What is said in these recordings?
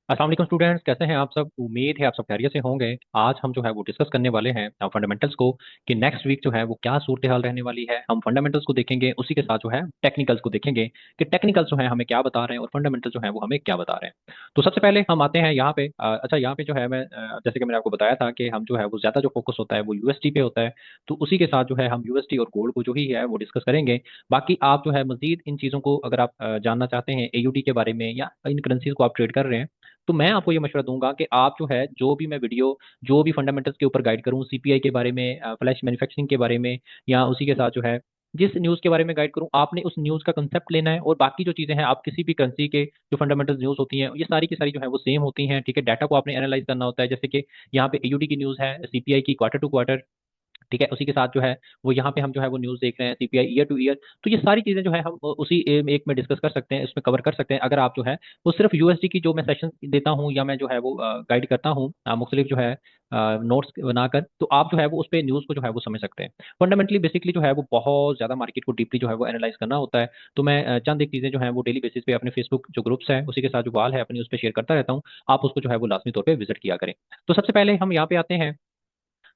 अस्सलाम वालेकुम स्टूडेंट्स, कैसे हैं आप सब। उम्मीद है आप सब खैरियत से होंगे। आज हम जो है वो डिस्कस करने वाले हैं फंडामेंटल्स को कि नेक्स्ट वीक जो है वो क्या सूरत हाल रहने वाली है। हम फंडामेंटल्स को देखेंगे, उसी के साथ जो है टेक्निकल्स को देखेंगे कि टेक्निकल्स जो है हमें क्या बता रहे हैं और फंडामेंटल जो है वो हमें क्या बता रहे हैं। तो सबसे पहले हम आते हैं यहाँ पे। अच्छा, यहाँ पे जो है मैं जैसे कि मैंने आपको बताया था कि हम जो है वो ज्यादा जो फोकस होता है वो यूएसटी पे होता है। तो उसी के साथ जो है हम यूएसटी और गोल्ड को जो ही है वो डिस्कस करेंगे। बाकी आप जो है मजीद इन चीज़ों को अगर आप जानना चाहते हैं एयूडी के बारे में या इन करेंसीज को आप ट्रेड कर रहे हैं, तो मैं आपको ये मशवरा दूंगा कि आप जो है जो भी मैं वीडियो जो भी फंडामेंटल्स के ऊपर गाइड करूँ, सीपीआई के बारे में, फ्लैश मैन्युफैक्चरिंग के बारे में, या उसी के साथ जो है जिस न्यूज़ के बारे में गाइड करूँ, आपने उस न्यूज़ का कंसेप्ट लेना है। और बाकी जो चीज़ें हैं, आप किसी भी करेंसी के जो फंडामेंटल न्यूज़ होती हैं ये सारी की सारी जो है वो सेम होती हैं। ठीक है, डाटा को आपने एनालाइज करना होता है। जैसे कि यहाँ पे एयूडी की न्यूज़ है, सीपीआई की क्वार्टर टू क्वार्टर। ठीक है, उसी के साथ जो है वो यहाँ पे हम जो है वो न्यूज़ देख रहे हैं सीपीआई ईयर टू ईयर। तो ये सारी चीज़ें जो है हम उसी एक में डिस्कस कर सकते हैं, इसमें कवर कर सकते हैं। अगर आप जो है वो सिर्फ यूएसडी की जो मैं सेशन देता हूँ या मैं जो है वो गाइड करता हूँ मुख्तलिफ जो है नोट्स बनाकर, तो आप जो है वो उस पर न्यूज़ को जो है वो समझ सकते हैं। फंडामेंटली बेसिकली जो है वो बहुत ज़्यादा मार्केट को डीपली जो है वो एनालाइज करना होता है। तो मैं चंद एक चीज़ें जो है वो डेली बेसिस पे अपने फेसबुक जो ग्रुप्स है उसी के साथ जो वाल है अपनी उस पर शेयर करता रहता हूँ। आप उसको जो है वो लाजमी तौर पर विजिट किया करें। तो सबसे पहले हम यहाँ पे आते हैं।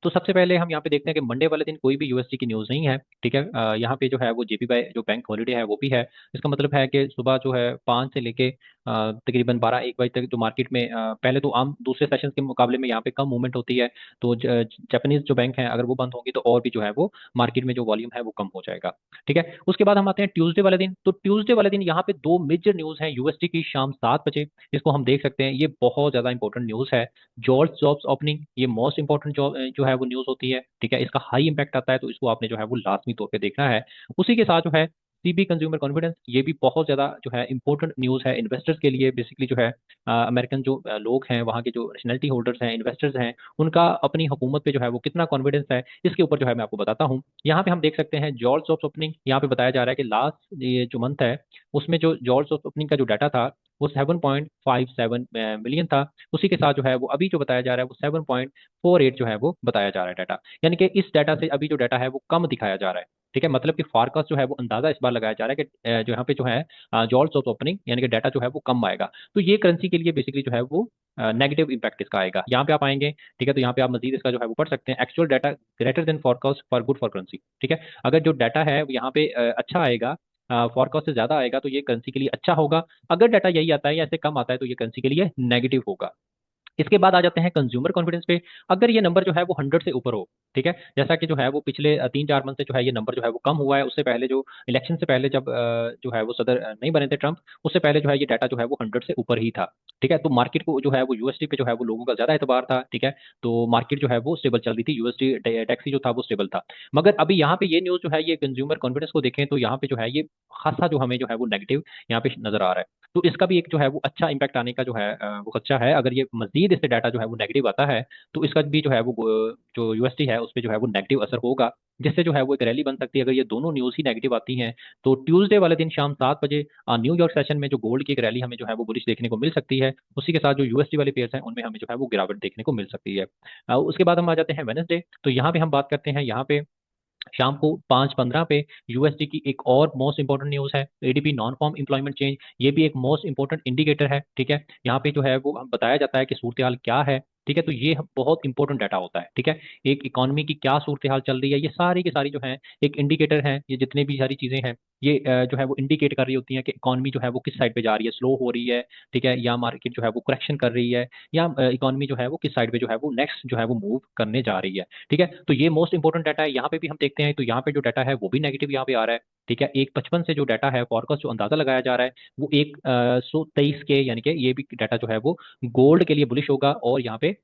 तो सबसे पहले हम यहाँ पे देखते हैं कि मंडे वाले दिन कोई भी यूएसडी की न्यूज़ नहीं है। ठीक है, यहाँ पे जो है वो जेपीवाई जो बैंक हॉलीडे है वो भी है। इसका मतलब है कि सुबह जो है 5 से लेके तकरीबन 12-1 बजे तक जो मार्केट में पहले तो आम दूसरे सेशन के मुकाबले में यहाँ पे कम मूवमेंट होती है। तो जापानीज जो बैंक हैं अगर वो बंद होंगी तो और भी जो है वो मार्केट में जो वॉल्यूम है वो कम हो जाएगा। ठीक है, उसके बाद हम आते हैं ट्यूसडे वाले दिन। तो ट्यूसडे वाले दिन यहाँ पे दो मेजर न्यूज़ हैं यूएसडी की शाम 7 बजे। इसको हम देख सकते हैं, ये बहुत ज्यादा इंपॉर्टेंट न्यूज़ है। जॉर्ज जॉब्स ओपनिंग, ये मोस्ट इंपॉर्टेंट जॉब जो है वो न्यूज होती है। ठीक है, इसका हाई इंपैक्ट आता है, तो इसको आपने जो है वो लाजमी तौर पे देखना है। उसी के साथ जो है सीबी कंज्यूमर कॉन्फिडेंस, ये भी बहुत ज्यादा जो है इंपॉर्टेंट न्यूज है इन्वेस्टर्स के लिए। बेसिकली जो है अमेरिकन जो लोग हैं, वहाँ के जो नेशनलिटी होल्डर्स हैं, इन्वेस्टर्स हैं, उनका अपनी हुकूमत पे जो है वो कितना कॉन्फिडेंस है, इसके ऊपर जो है मैं आपको बताता हूँ। यहाँ पे हम देख सकते हैं जॉर्ज जॉब्स ओपनिंग। यहाँ पे बताया जा रहा है कि लास्ट ये जो मंथ है उसमें जो जॉर्ज जॉब्स ओपनिंग का जो डाटा था वो 7.57 मिलियन था। उसी के साथ जो है वो अभी जो बताया जा रहा है वो 7.48 जो है वो बताया जा रहा है डाटा। यानी कि इस डाटा से अभी जो डाटा है वो कम दिखाया जा रहा है। ठीक है, मतलब कि फारकास्ट जो है वो अंदाजा इस बार लगाया जा रहा है कि जो यहाँ पे जो है जॉल्ट्स ऑफ ओपनिंग यानी कि डाटा जो है वो कम आएगा। तो ये करेंसी के लिए बेसिकली जो है वो नेगेटिव इंपैक्ट इसका आएगा। यहाँ पे आप आएंगे, ठीक है, तो यहाँ पे आप मजीद इसका जो है वो पढ़ सकते हैं। Actual data greater than forecast for good for currency. ठीक है, अगर जो डाटा है वो यहाँ पे अच्छा आएगा, फॉरकास्ट से ज्यादा आएगा, तो ये करेंसी के लिए अच्छा होगा। अगर डाटा यही आता है या इससे कम आता है तो ये करेंसी के लिए नेगेटिव होगा। इसके बाद आ जाते हैं कंज्यूमर कॉन्फिडेंस पे। अगर ये नंबर जो है वो 100 से ऊपर हो, ठीक है, जैसा कि जो है वो पिछले 3-4 मंथ से जो है ये नंबर जो है वो कम हुआ है। उससे पहले जो इलेक्शन से पहले जब जो है वो सदर नहीं बने थे ट्रंप, उससे पहले जो है ये डाटा जो है वो 100 से ऊपर ही था। ठीक है, तो मार्केट को जो है वो यूएसडी पे जो है वो लोगों का ज्यादा एतबार था। ठीक है, तो मार्केट जो है वो स्टेबल चल रही थी, यूएसडी टैक्सी जो था वो स्टेबल था। मगर अभी यहाँ पे ये न्यूज जो है ये कंज्यूमर कॉन्फिडेंस को देखें तो यहाँ पे जो है ये खासा जो हमें जो है वो नेगेटिव यहाँ पे नजर आ रहा है। तो इसका भी एक जो है वो अच्छा इंपैक्ट आने का जो है वो खदशा है। अगर ये मजीद इससे डाटा जो है वो नेगेटिव आता है तो इसका भी जो है वो जो यूएसटी है उस पर जो है वो नेगेटिव असर होगा, जिससे जो है वो एक रैली बन सकती है अगर ये दोनों न्यूज ही नेगेटिव आती हैं। तो ट्यूसडे वाले दिन शाम 7 बजे न्यूयॉर्क सेशन में जो गोल्ड की एक रैली हमें जो है वो बुलिश देखने को मिल सकती है। उसी के साथ जो यूएसटी वाले पेयर्स हैं उनमें हमें जो है वो गिरावट देखने को मिल सकती है। उसके बाद हम आ जाते हैं वेनसडे। तो यहाँ पे हम बात करते हैं, यहाँ पे शाम को 5:15 पे यूएसडी की एक और मोस्ट इंपॉर्टेंट न्यूज है, ADP non farm employment change. ये भी एक मोस्ट इंपॉर्टेंट इंडिकेटर है। ठीक है, यहाँ पे जो है वो हम बताया जाता है कि सूरत हाल क्या है। ठीक है, तो ये बहुत इंपॉर्टेंट डाटा होता है। ठीक है, एक इकोनॉमी की क्या सूरत हाल चल रही है, ये सारी की सारी जो है एक इंडिकेटर है। ये जितने भी सारी चीजें हैं ये जो है वो इंडिकेट कर रही होती हैं कि इकोनॉमी जो है वो किस साइड पे जा रही है, स्लो हो रही है, ठीक है, या मार्केट जो है वो करेक्शन कर रही है, या इकोनॉमी जो है वो किस साइड पे जो है वो नेक्स्ट जो है वो मूव करने जा रही है। ठीक है, तो ये मोस्ट इंपॉर्टेंट डाटा है। यहाँ पे भी हम देखते हैं तो यहाँ पे जो डाटा है वो भी नेगेटिव यहाँ पे आ रहा है। ठीक है, 1.55 से जो डाटा है फॉरकास्ट जो अंदाजा लगाया जा रहा है वो 123 के, यानी कि ये भी डाटा जो है वो गोल्ड के लिए बुलिश होगा। और यहाँ पे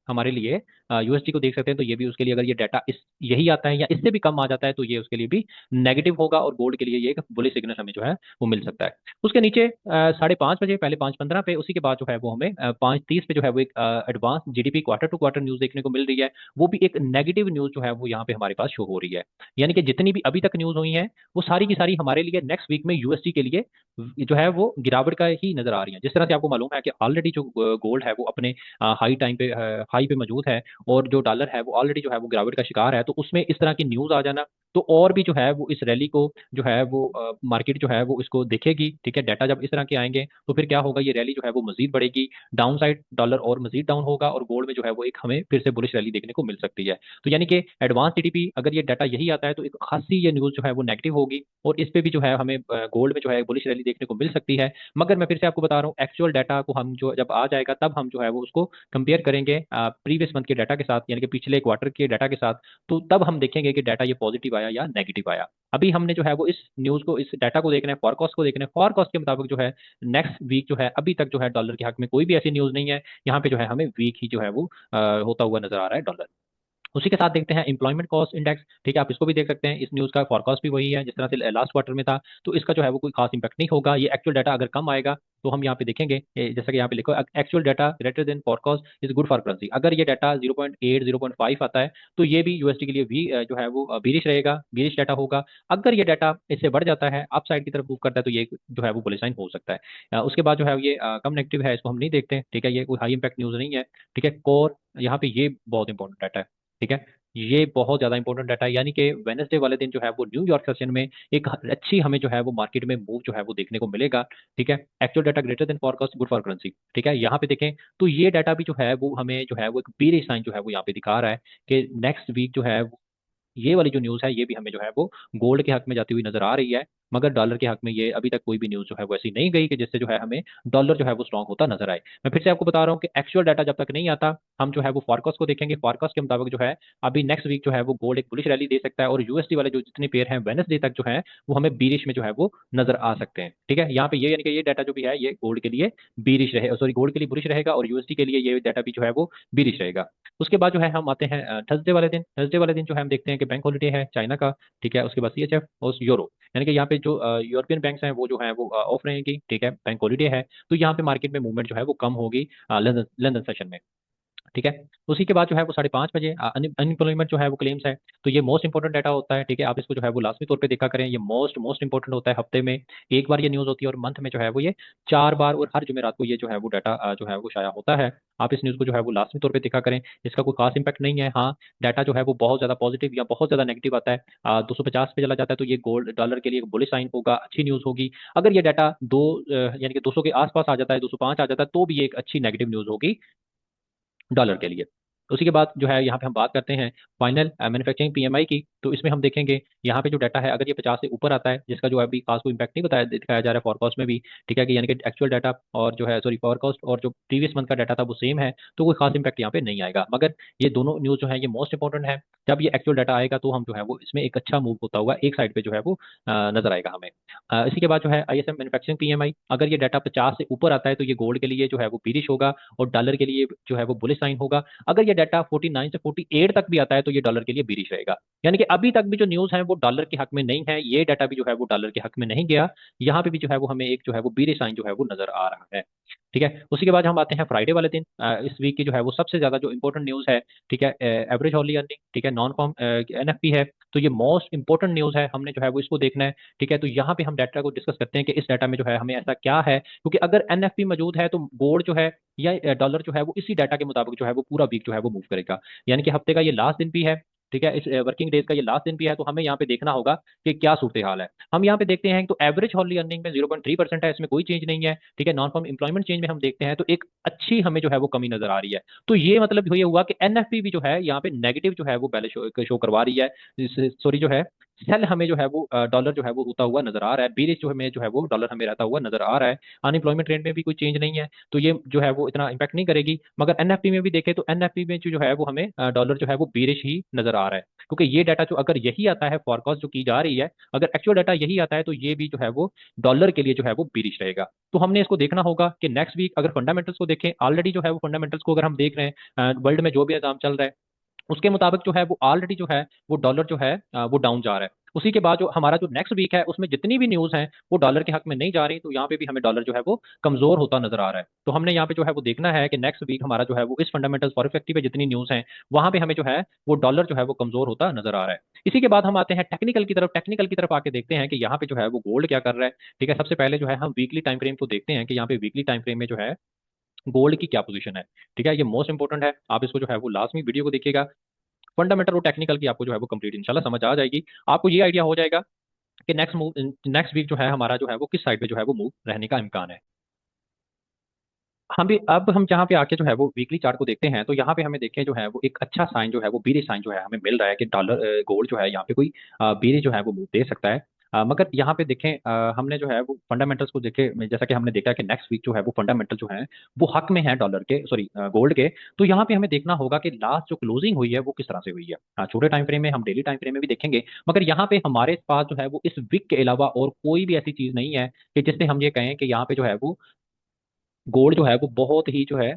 हमारे लिए यूएसडी को देख सकते हैं तो ये भी उसके लिए अगर ये डाटा इस यही आता है या इससे भी कम आ जाता है तो ये उसके लिए भी नेगेटिव होगा और गोल्ड के लिए ये एक बुलिश सिग्नल हमें जो है वो मिल सकता है। उसके नीचे 5:30 बजे, पहले 5:15 पे, उसी के बाद जो है वो हमें 5:30 पे जो है वो एक advance GDP quarter to quarter news देखने को मिल रही है। वो भी एक नेगेटिव न्यूज जो है वो यहाँ पे हमारे पास शो हो रही है। यानी कि जितनी भी अभी तक न्यूज हुई है वो सारी की सारी हमारे लिए नेक्स्ट वीक में यूएसडी के लिए जो है वो गिरावट का ही नजर आ रही है। जिस तरह से आपको मालूम है कि ऑलरेडी जो गोल्ड है वो अपने हाई टाइम पे हाई पे मौजूद है और जो डॉलर है वो ऑलरेडी जो है वो गिरावट का शिकार है, तो उसमें इस तरह की न्यूज आ जाना तो और भी जो है वो इस रैली को जो है वो मार्केट जो है वो इसको देखेगी। ठीक है, डाटा जब इस तरह के आएंगे तो फिर क्या होगा, ये रैली जो है वो मजीद बढ़ेगी, डाउन साइड डॉलर और मजीद डाउन होगा, और गोल्ड में जो है वो एक हमें फिर से बुलिश रैली देखने को मिल सकती है। तो यानी कि एडवांस जीडीपी अगर ये डाटा यही आता है तो एक खासी ये न्यूज़ जो है वो नेगेटिव होगी, और इस पे भी जो है हमें गोल्ड में जो है बुलिश रैली देखने को मिल सकती है। मगर मैं फिर से आपको बता रहा हूँ, एक्चुअल डाटा को हम जो जब आ जाएगा तब हम जो है वो उसको कंपेयर करेंगे प्रीवियस मंथ के डाटा के साथ, यानी कि पिछले क्वार्टर के डाटा के साथ। तो तब हम देखेंगे कि डाटा ये पॉजिटिव आया या नेगेटिव आया। अभी हमने जो है वो इस न्यूज़ को, इस डाटा को देखना है, फॉरकास्ट को देखना है। फॉरकास्ट के मुताबिक जो है नेक्स्ट वीक जो है अभी तक जो है डॉलर के हक में कोई भी ऐसी न्यूज़ नहीं है। यहाँ पे जो है हमें वीक ही जो है वो होता हुआ नजर आ रहा है डॉलर। उसी के साथ देखते हैं एम्प्लॉयमेंट कॉस्ट इंडेक्स। ठीक है, आप इसको भी देख सकते हैं, इस न्यूज़ का फॉरकास्ट भी वही है जिस तरह से लास्ट क्वार्टर में था। तो इसका जो है वो कोई खास इंपैक्ट नहीं होगा। ये एक्चुअल डाटा अगर कम आएगा तो हम यहाँ पे देखेंगे, जैसा कि यहाँ पे लिखो, actual data greater than forecast is good for currency. अगर ये डाटा 0.8 0.5 आता है तो ये भी यूएसडी के लिए भी जो है वो बीरिश रहेगा, बीरिश डाटा होगा। अगर ये डाटा इससे बढ़ जाता है, अप साइड की तरफ मूव करता है, तो ये जो है वो बुलिश साइन हो सकता है। उसके बाद जो है ये कम नेगेटिव है, इसको हम नहीं देखते। ठीक है, ये कोई हाई इंपैक्ट न्यूज़ नहीं है। ठीक है, कोर यहाँ पे ये बहुत इंपॉर्टेंट डाटा है। ठीक है, ये बहुत ज्यादा इंपॉर्टेंट डाटा है, यानी कि वेनसडे वाले दिन जो है वो न्यूयॉर्क सेशन में एक अच्छी हमें जो है वो मार्केट में मूव जो है वो देखने को मिलेगा। ठीक है, actual data greater than forecast good for currency. ठीक है, यहाँ पे देखें तो ये डाटा भी जो है वो हमें जो है वो एक बीरिश साइन जो है वो यहाँ पे दिखा रहा है कि नेक्स्ट वीक जो है ये वाली जो न्यूज़ है ये भी हमें जो है वो गोल्ड के हक में जाती हुई नजर आ रही है। मगर डॉलर के हक में ये अभी तक कोई भी न्यूज़ जो है वो ऐसी नहीं गई कि जिससे जो है हमें डॉलर जो है वो स्ट्रांग होता नजर आए। मैं फिर से आपको बता रहा हूँ कि एक्चुअल डाटा जब तक नहीं आता, हम जो है वो फॉरकास्ट को देखेंगे। फॉरकास्ट के मुताबिक जो है अभी नेक्स्ट वीक जो है वो गोल्ड एक बुलिश रैली दे सकता है, और यूएसडी वाले जो जितने पेयर हैं वेडनेसडे तक जो है वो हमें बीरिश में जो है वो नजर आ सकते हैं। ठीक है, यहाँ पे ये यानी कि ये डाटा जो भी है ये गोल्ड के लिए बीरिश रहे, सॉरी गोल्ड के लिए बुलिश रहेगा, और यूएसडी के लिए ये डाटा भी जो है वो बीरिश रहेगा। उसके बाद जो है हम आते हैं थर्सडे वाले दिन। थर्सडे वाले दिन जो है हम देखते हैं कि बैंक हॉलिडे है चाइना का। ठीक है, उसके बाद सीएचएफ और यूरो, यानी कि यहाँ पे जो यूरोपियन बैंक्स हैं वो जो है वो ऑफ रहेंगी। ठीक है, बैंक हॉलिडे है तो यहाँ पे मार्केट में मूवमेंट जो है वो कम होगी लंदन लंदन सेशन में। ठीक है, उसी के बाद जो है वो 5:30 बजे अनएम्प्लॉयमेंट जो है वो क्लेम्स है। तो ये मोस्ट इंपॉर्टेंट डाटा होता है। ठीक है, आप इसको जो है वो लाजमी तौर पे देखा करें, ये मोस्ट मोस्ट इंपॉर्टेंट होता है। हफ्ते में एक बार ये न्यूज़ होती है, और मंथ में जो है वो ये 4 बार, और हर जुमेरात को ये जो है वो डाटा जो है वो शाया होता है। आप इस न्यूज़ को जो है वो लाजमी तौर पे देखा करें, इसका कोई खास इंपैक्ट नहीं है। हाँ, डाटा जो है वो बहुत ज़्यादा पॉजिटिव या बहुत ज़्यादा नेगेटिव आता है, 250 पे चला जाता है तो ये गोल्ड डॉलर के लिए एक बुलिश साइन होगा, अच्छी न्यूज़ होगी। अगर ये डाटा यानी कि 200 के आसपास आ जाता है, 205 आ जाता है, तो भी ये एक अच्छी नेगेटिव न्यूज़ होगी डॉलर के लिए। उसी के बाद जो है यहाँ पे हम बात करते हैं फाइनल मैन्युफैक्चरिंग पीएमआई की। तो इसमें हम देखेंगे यहाँ पे जो डाटा है अगर ये 50 से ऊपर आता है, जिसका जो अभी खास कोई इम्पैक्ट नहीं बताया दिखाया जा रहा है फॉरकास्ट में भी। ठीक है, कि यानी कि एक्चुअल डाटा और जो है सॉरी फॉरकास्ट और जो प्रीवियस मंथ का डाटा था वो सेम है, तो कोई खास इम्पैक्ट यहाँ पे नहीं आएगा। मगर ये दोनों न्यूज़ जो है ये मोस्ट इंपॉर्टेंट है। जब ये एक्चुअल डाटा आएगा तो हम जो है वो इसमें एक अच्छा मूव होता हुआ एक साइड पे जो है वो नजर आएगा हमें। इसी के बाद जो है आईएसएम मैन्युफैक्चरिंग पीएमआई, अगर ये डाटा 50 से ऊपर आता है तो ये गोल्ड के लिए जो है वो बीरिश होगा, और डॉलर के लिए जो है वो बुलिश साइन होगा। अगर ये डाटा 49 से 48 तक भी आता है तो ये डॉलर के लिए बीरिश रहेगा। यानी कि अभी तक भी जो न्यूज़ है वो डॉलर के हक में नहीं है, ये डाटा भी जो है वो डॉलर के हक में नहीं गया। यहाँ पे भी जो है वो हमें एक जो है वो बीरिश साइन जो है वो नजर आ रहा है। ठीक है, उसी के बाद हम आते हैं फ्राइडे वाले दिन। इस वीक की जो है वो सबसे ज्यादा जो इंपॉर्टेंट न्यूज़ है, ठीक है, एवरेज हॉर्ली अर्निंग। ठीक है, नॉन फॉर्म एनएफपी है। तो ये मोस्ट इंपॉर्टेंट न्यूज़ है, हमने जो है वो इसको देखना है। ठीक है, तो यहाँ पे हम डाटा को डिस्कस करते हैं कि इस डाटा में जो है हमें ऐसा क्या है, क्योंकि अगर एनएफपी मौजूद है तो गोल्ड जो है या डॉलर जो है वो इसी डाटा के मुताबिक जो है वो पूरा वीक जो है वो मूव करेगा। यानी कि हफ्ते का ये लास्ट दिन भी है। ठीक है, इस वर्किंग डेज का ये लास्ट दिन भी है, तो हमें यहाँ पे देखना होगा कि क्या सूरत हाल है। हम यहाँ पे देखते हैं तो एवरेज हॉर्ली अर्निंग में 0.3% है, इसमें कोई चेंज नहीं है। ठीक है, नॉन फॉर्म एम्प्लॉयमेंट चेंज में हम देखते हैं तो एक अच्छी हमें जो है वो कमी नजर आ रही है। तो ये मतलब ये हुआ कि एनएफपी भी जो है यहाँ पे नेगेटिव जो है वो पहले शो करवा रही है। सॉरी जो है सेल हमें जो है वो डॉलर जो है वो होता हुआ नजर आ रहा है, बीरिश जो हमें जो है वो डॉलर हमें रहता हुआ नजर आ रहा है। अनएम्प्लॉयमेंट रेट में भी कोई चेंज नहीं है, तो ये जो है वो इतना इंपैक्ट नहीं करेगी। मगर एनएफपी में भी देखें तो एनएफपी में जो है वो हमें डॉलर जो है वो बीरिश ही नजर आ रहा है, क्योंकि ये डाटा जो अगर यही आता है फॉरकास्ट जो की जा रही है, अगर एक्चुअल डाटा यही आता है तो ये भी जो है वो डॉलर के लिए जो है वो बीरिश रहेगा। तो हमने इसको देखना होगा कि नेक्स्ट वीक अगर फंडामेंटल्स को देखें, ऑलरेडी जो है वो फंडामेंटल्स को अगर हम देख रहे हैं, वर्ल्ड में जो भी निजाम चल रहा है उसके मुताबिक जो है वो ऑलरेडी जो है वो डॉलर जो है वो डाउन जा रहा है। उसी के बाद जो हमारा जो नेक्स्ट वीक है उसमें जितनी भी न्यूज़ है वो डॉलर के हक में नहीं जा रही, तो यहाँ पे भी हमें डॉलर जो है वो कमजोर होता नजर आ रहा है। तो हमने यहाँ पे जो है वो देखना है कि नेक्स्ट वीक हमारा जो है वो इस फंडामेंटल्स फॉर इफेक्टिव पे जितनी न्यूज़ है वहां पे हमें जो है वो डॉलर जो है वो कमजोर होता नजर आ रहा है। इसी के बाद हम आते हैं टेक्निकल की तरफ। टेक्निकल की तरफ आके देखते हैं कि यहाँ पे जो है वो गोल्ड क्या कर रहा है। ठीक है, सबसे पहले जो है हम वीकली टाइम फ्रेम को देखते हैं कि यहाँ पे वीकली टाइम फ्रेम में जो है गोल्ड की क्या पोजीशन है। ठीक है, ये मोस्ट इंपॉर्टेंट है, आप इसको जो है वो लास्ट में वीडियो को देखिएगा। फंडामेंटल और टेक्निकल की आपको जो है वो कंप्लीट इंशाल्लाह समझ आ जाएगी। आपको ये आइडिया हो जाएगा कि नेक्स्ट वीक जो है हमारा जो है वो किस साइड पे जो है वो मूव रहने का इम्कान है। हम भी अब हम जहाँ पे आके जो है वो वीकली चार्ट को देखते हैं, तो यहाँ पे हमें देखें जो है वो एक अच्छा साइन जो है वो बीरिश साइन जो है हमें मिल रहा है कि डॉलर गोल्ड जो है यहाँ पे कोई बीरिश जो है वो मूव दे सकता है। मगर यहाँ पे देखें हमने जो है वो फंडामेंटल्स को देखे, जैसा कि हमने देखा कि नेक्स्ट वीक जो है वो फंडामेंटल जो है वो हक में है डॉलर के, सॉरी गोल्ड के। तो यहाँ पे हमें देखना होगा कि लास्ट जो क्लोजिंग हुई है वो किस तरह से हुई है। छोटे टाइम फ्रेम में, हम डेली टाइम फ्रेम में भी देखेंगे, मगर यहाँ पे हमारे पास जो है वो इस वीक के अलावा और कोई भी ऐसी चीज नहीं है कि जिससे हम ये कहें कि यहाँ पे जो है वो गोल्ड जो है वो बहुत ही जो है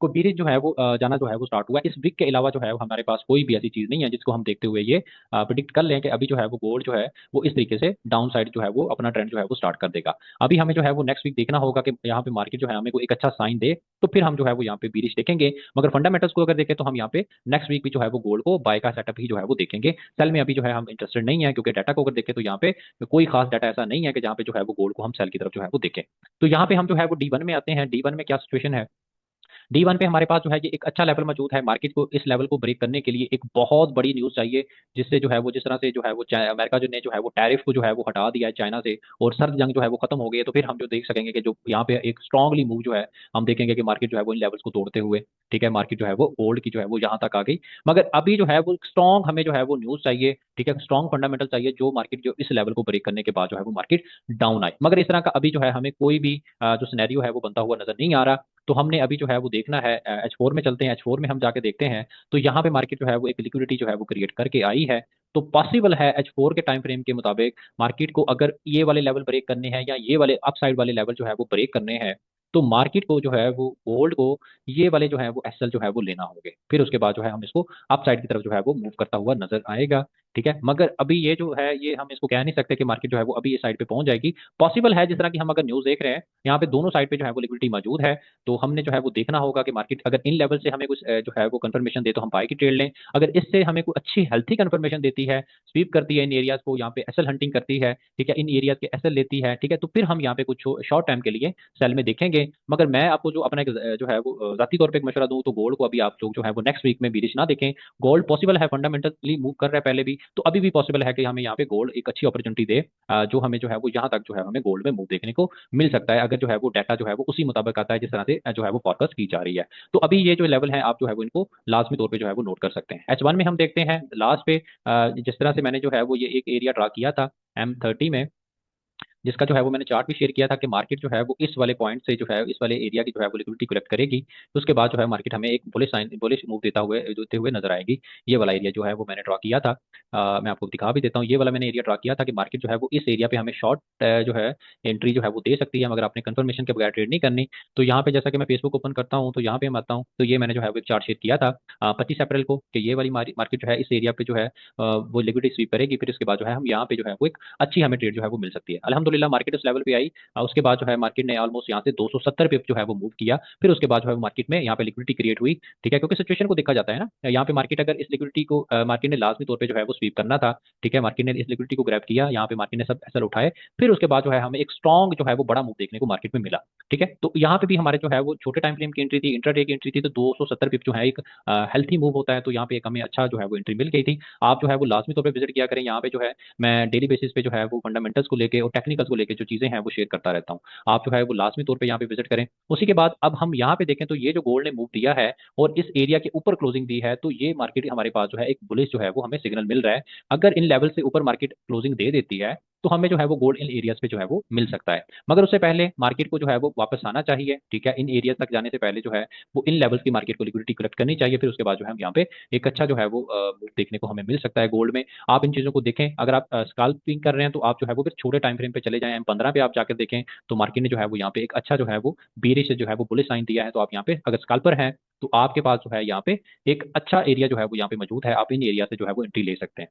को बीरिज जो है वो जाना जो है वो स्टार्ट हुआ है। इस वीक के अलावा जो है वो हमारे पास कोई भी ऐसी चीज नहीं है जिसको हम देखते हुए ये प्रिडिक्ट कर लें कि अभी जो है वो गोल्ड जो है वो इस तरीके से डाउन साइड जो है वो अपना ट्रेंड जो है वो स्टार्ट कर देगा। अभी हमें जो है वो नेक्स्ट वीक देखना होगा कि यहाँ पे मार्केट जो है हमें कोई एक अच्छा साइन दे, तो फिर हम जो है वो यहाँ पे बीरिश देखेंगे। मगर फंडामेंटल्स को अगर देखें तो हम यहाँ पे नेक्स्ट वीक भी जो है वो गोल्ड को बाय का सेटअप ही जो है वो देखेंगे। सेल में अभी जो है हम इंटरेस्टेड नहीं है, क्योंकि डाटा को अगर देखें तो यहाँ पे कोई खास डाटा ऐसा नहीं है कि जहाँ पे जो है वो गोल्ड को हम सेल की तरफ जो है वो देखें। तो यहाँ पे हम जो है वो D1 में आते हैं। D1 में क्या सिचुएशन है, D1 पे हमारे पास जो है ये एक अच्छा लेवल मौजूद है। मार्केट को इस लेवल को ब्रेक करने के लिए एक बहुत बड़ी न्यूज चाहिए, जिससे जो है वो जिस तरह से जो है वो अमेरिका जो ने जो है वो टैरिफ को जो है वो हटा दिया है चाइना से, और सर्द जंग जो है वो खत्म हो गई है, तो फिर हम जो देख सकेंगे कि जो यहाँ पे एक स्ट्रांगली मूव जो है हम देखेंगे कि मार्केट जो है वो इन लेवल्स को तोड़ते हुए, ठीक है, मार्केट जो है वो गोल्ड की जो है वो यहाँ तक आ गई। मगर अभी जो है वो स्ट्रांग हमें जो है वो न्यूज चाहिए, ठीक है, स्ट्रांग फंडामेंटल चाहिए, जो मार्केट जो इस लेवल को ब्रेक करने के बाद जो है वो मार्केट डाउन आए। मगर इस तरह का अभी जो है हमें कोई भी जो सिनेरियो है वो बनता हुआ नजर नहीं आ रहा। तो हमने अभी जो है वो देखना है, H4 में चलते हैं। H4 में हम जाके देखते हैं, तो यहाँ पे मार्केट जो है वो एक लिक्विडिटी जो है वो क्रिएट करके आई है। तो पॉसिबल है H4 के टाइम फ्रेम के मुताबिक मार्केट को अगर ये वाले लेवल ब्रेक करने हैं या ये वाले अपसाइड वाले लेवल जो है वो ब्रेक करने हैं, तो मार्केट को जो है वो गोल्ड को ये वाले जो है वो एसएल जो है वो लेना होंगे, फिर उसके बाद जो है हम इसको अपसाइड की तरफ जो है वो मूव करता हुआ नजर आएगा। ठीक है, मगर अभी ये जो है ये हम इसको कह नहीं सकते कि मार्केट जो है वो अभी इस साइड पे पहुंच जाएगी। पॉसिबल है, जिस तरह की हम अगर न्यूज देख रहे हैं, यहाँ पे दोनों साइड पे जो है वो लिक्विडिटी मौजूद है। तो हमने जो है वो देखना होगा कि मार्केट अगर इन लेवल से हमें कुछ जो है वो कंफर्मेशन दे तो हम बाय की ट्रेड लें। अगर इससे हमें कोई अच्छी हेल्थी कंफर्मेशन देती है, स्वीप करती है इन एरियाज को, यहाँ पे एसएल हंटिंग करती है, ठीक है, इन एरियाज के एसएल लेती है, ठीक है, तो फिर हम यहाँ पे कुछ शॉर्ट टाइम के लिए सेल में देखेंगे। मगर मैं आपको जो अपना एक जो है वो जाती तौर पे एक मशवरा दूं, तो गोल्ड को अभी आप लोग जो है वो नेक्स्ट वीक में बीरिश ना देखें। गोल्ड पॉसिबल है, फंडामेंटली मूव कर रहा है पहले भी, तो अभी भी पॉसिबल है कि हमें यहाँ पे गोल्ड एक अच्छी अपॉर्चुनिटी दे, जो हमें जो है वो यहाँ तक जो है हमें गोल्ड में मूव देखने को मिल सकता है, अगर जो है वो डाटा जो है वो उसी मुताबिक आता है जिस तरह से जो है वो फोरकास्ट की जा रही है। तो अभी ये जो लेवल है आप जो है वो इनको लाजमी तौर पे जो है वो नोट कर सकते हैं। H1 में हम देखते हैं लास्ट पे जिस तरह से मैंने जो है वो ये एक एरिया ड्रा किया था M30 में, जिसका जो है वो मैंने चार्ट भी शेयर किया था कि मार्केट जो है वो इस वाले पॉइंट से जो है इस वाले एरिया की जो है वो लिक्विडिटी कलेक्ट करेगी, तो उसके बाद जो है मार्केट हमें एक बुलिश मूव देते हुए नजर आएगी। ये वाला एरिया जो है वो मैंने ड्रा किया था, मैं आपको दिखा भी देता हूँ। ये वाला मैंने एरिया ड्रा किया था कि मार्केट जो है वो इस एरिया पे हमें शॉर्ट जो है एंट्री जो है वो दे सकती है, मगर आपने कंफर्मेशन के बगैर ट्रेड नहीं करनी। तो यहाँ पे जैसा कि मैं फेसबुक ओपन करता हूँ, तो यहाँ पे मैं आता हूँ, तो ये मैंने जो है वो एक चार्ट शेयर किया था 25 अप्रैल को, कि ये वाली मार्केट जो है इस एरिया पे जो है वो लिक्विडिटी स्वीप करेगी, फिर इसके बाद जो है हम यहाँ पे जो है वो एक अच्छी हमें ट्रेड जो है वो मिल सकती है। अल्हम्दुलिल्लाह मार्केट उस लेवल पे आई। उसके बाद जो है मार्केट ने ऑलमोस्ट यहाँ से 270 पिप जो है वो मूव किया, फिर उसके बाद जो है मार्केट में यहाँ पे लिक्विडिटी क्रिएट हुई। ठीक है, क्योंकि सिचुएशन को देखा जाता है ना, यहाँ पे मार्केट अगर इस लिक्विडिटी को मार्केट ने लाजमी तौर पे जो है वो स्वीप करना था। ठीक है, मार्केट ने इस लिक्विडिटी को ग्रैब किया, यहाँ पे मार्केट ने सब एसएल उठाए, फिर उसके बाद जो है हमें एक स्ट्रॉन्ग जो है वो बड़ा मूव देखने को मार्केट में मिला। ठीक है, तो यहाँ पे भी हमारे जो है वो छोटे टाइम फ्रेम की एंट्री थी, इंट्राडे की एंट्री थी, तो 270 पिप जो है एक हेल्थी मूव होता है, तो यहाँ पे एक हमें अच्छा जो है वो एंट्री मिल गई थी। आप जो है वो लाजमी तौर पर विजिट किया करें। यहाँ पे जो है मैं डेली बेसिस पे जो है वो फंडामेंटल्स को लेके और टेक्निकल्स को लेके जो चीजें हैं वो शेयर करता रहता हूँ। आप जो है वो लाजमी तौर पे यहाँ पे विजिट करें। उसी के बाद अब हम यहाँ पे देखें, तो ये जो गोल्ड ने मूव दिया है और इस एरिया के ऊपर क्लोजिंग दी है, तो ये मार्केट हमारे पास जो है एक बुलिश जो है वो हमें सिग्नल मिल रहा है। अगर इन लेवल से ऊपर मार्केट क्लोजिंग दे देती है, तो हमें जो है वो गोल्ड इन एरियाज पे जो है वो मिल सकता है। मगर उससे पहले मार्केट को जो है वो वापस आना चाहिए। ठीक है, इन एरियाज तक जाने से पहले जो है वो इन लेवल्स की मार्केट को लिक्विडिटी कलेक्ट करनी चाहिए, फिर उसके बाद जो है हम यहाँ पे एक अच्छा जो है वो मूव देखने को हमें मिल सकता है गोल्ड में। आप इन चीजों को देखें। अगर आप स्कैल्पिंग कर रहे हैं, तो आप जो है वो फिर छोटे टाइम फ्रेम पे चले जाएं, M15 पे आप जाकर देखें, तो मार्केट ने जो है वो यहाँ पे एक अच्छा जो है वो बीरिश से जो है वो बुलिश साइन दिया है। तो आप यहाँ पे अगर स्कैल्पर हैं, तो आपके पास जो है यहाँ पे एक अच्छा एरिया जो है वो यहाँ पे मौजूद है, आप इन एरिया से जो है वो एंट्री ले सकते हैं।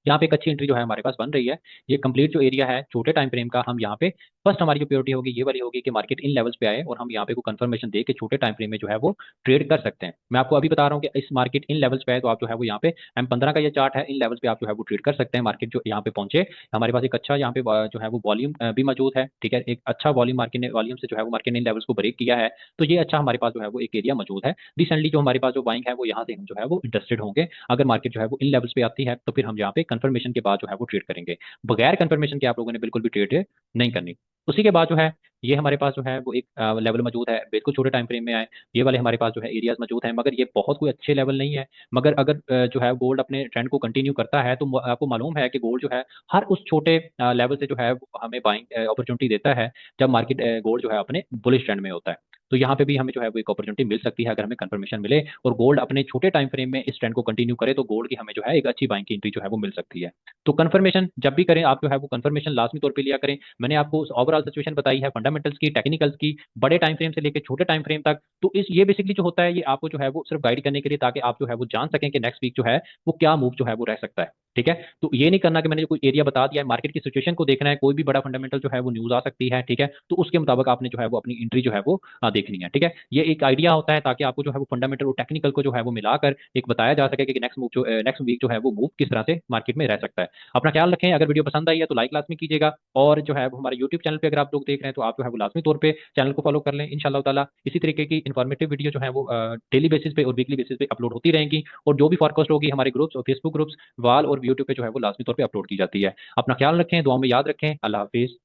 यहाँ पे एक अच्छी एंट्री जो है हमारे पास बन रही है। ये कंप्लीट जो एरिया है छोटे टाइम फ्रेम का, हम यहाँ पे फर्स्ट हमारी जो प्योरिटी होगी ये वाली होगी कि मार्केट इन लेवल्स पे आए और हम यहाँ पे को कंफर्मेशन दे के छोटे टाइम फ्रेम में जो है वो ट्रेड कर सकते हैं। मैं आपको अभी बता रहा हूँ कि इस मार्केट इन लेवल्स पे है तो आप जो है वो यहाँ पे M15 का ये चार्ट है, इन लेवल्स पे आप जो है वो ट्रेड कर सकते हैं। मार्केट जो यहाँ पे पहुंचे, हमारे पास एक अच्छा यहाँ पे जो है वो वॉल्यूम भी मौजूद है, ठीक है, एक अच्छा वॉल्यूम मार्केट ने वॉल्यूम से जो है वो मार्केट ने इन लेवल्स को ब्रेक किया है। तो ये अच्छा हमारे पास जो है वो एक एरिया मौजूद है। रिसेंटली जो हमारे पास जो बाइंग है वो यहाँ से हम जो है वो इंटरेस्टेड होंगे। अगर मार्केट जो है वो इन लेवल्स पे आती है तो फिर हम यहाँ पे कंफर्मेशन के बाद जो है वो ट्रेड करेंगे। बगैर कंफर्मेशन के आप लोगों ने बिल्कुल भी ट्रेड नहीं करनी। उसी के बाद जो है ये हमारे पास जो है वो एक लेवल मौजूद है, बिल्कुल छोटे टाइम फ्रेम में आए, ये वाले हमारे पास जो है एरियाज मौजूद हैं, मगर ये बहुत कोई अच्छे लेवल नहीं है। मगर अगर जो है गोल्ड अपने ट्रेंड को कंटिन्यू करता है तो आपको मालूम है कि गोल्ड जो है हर उस छोटे लेवल से जो है वो हमें बाइंग अपॉर्चुनिटी देता है जब मार्केट गोल्ड जो है अपने बुलिश ट्रेंड में होता है। तो यहाँ पे भी हमें जो है वो एक अपॉर्चुनिटी मिल सकती है अगर हमें कंफर्मेशन मिले और गोल्ड अपने छोटे टाइम फ्रेम में इस ट्रेंड को कंटिन्यू करे तो गोल्ड की हमें जो है एक अच्छी बाइंग की एंट्री जो है वो मिल सकती है। तो कंफर्मेशन जब भी करें आप जो है वो कंफर्मेशन लाजमी तौर पे लिया करें। मैंने आपको ओवरऑल सिचुएशन बताई है फंडामेंटल्स की, टेक्निकल्स की, बड़े टाइम फ्रेम से लेकर छोटे टाइम फ्रेम तक। तो इस ये बेसिकली जो होता है ये आपको जो है वो सिर्फ गाइड करने के लिए, ताकि आप जो है वो जान सकें कि नेक्स्ट वीक जो है वो क्या मूव जो है वो रह सकता है। ठीक है, तो ये नहीं करना कि मैंने जो कोई एरिया बता दिया है, मार्केट की सिचुएशन को देखना है, कोई भी बड़ा फंडामेंटल जो है वो न्यूज आ सकती है, ठीक है, तो उसके मुताबिक आपने जो है वो अपनी एंट्री जो है वो देखनी है। ठीक है, ये एक आइडिया होता है ताकि आपको जो है वो फंडामेंटल और टेक्निकल को जो है वो मिलाकर एक बताया जा सके कि नेक्स्ट मूव जो नेक्स्ट वीक जो है वो मूव किस तरह से मार्केट में रह सकता है। अपना ख्याल रखें। अगर वीडियो पसंद आई है तो लाइक लाजमी कीजिएगा, और जो है वो हमारे यूट्यूब चैनल पे अगर आप लोग देख रहे हैं तो आप जो है वो लाजमी तौर पे चैनल को फॉलो कर लें। इंशाल्लाह ताला इसी तरीके की इन्फॉर्मेटिव वीडियो जो है वो डेली बेसिस पे और वीकली बेसिस पे अपलोड होती रहेंगी, और जो भी फॉरकास्ट होगी हमारे ग्रुप्स और फेसबुक ग्रुप्स वाल और यूट्यूब पे जो है वो लाजमी तौर पे अपलोड की जाती है। अपना ख्याल रखें, दुआ में याद रखें। अल्लाह हाफिज।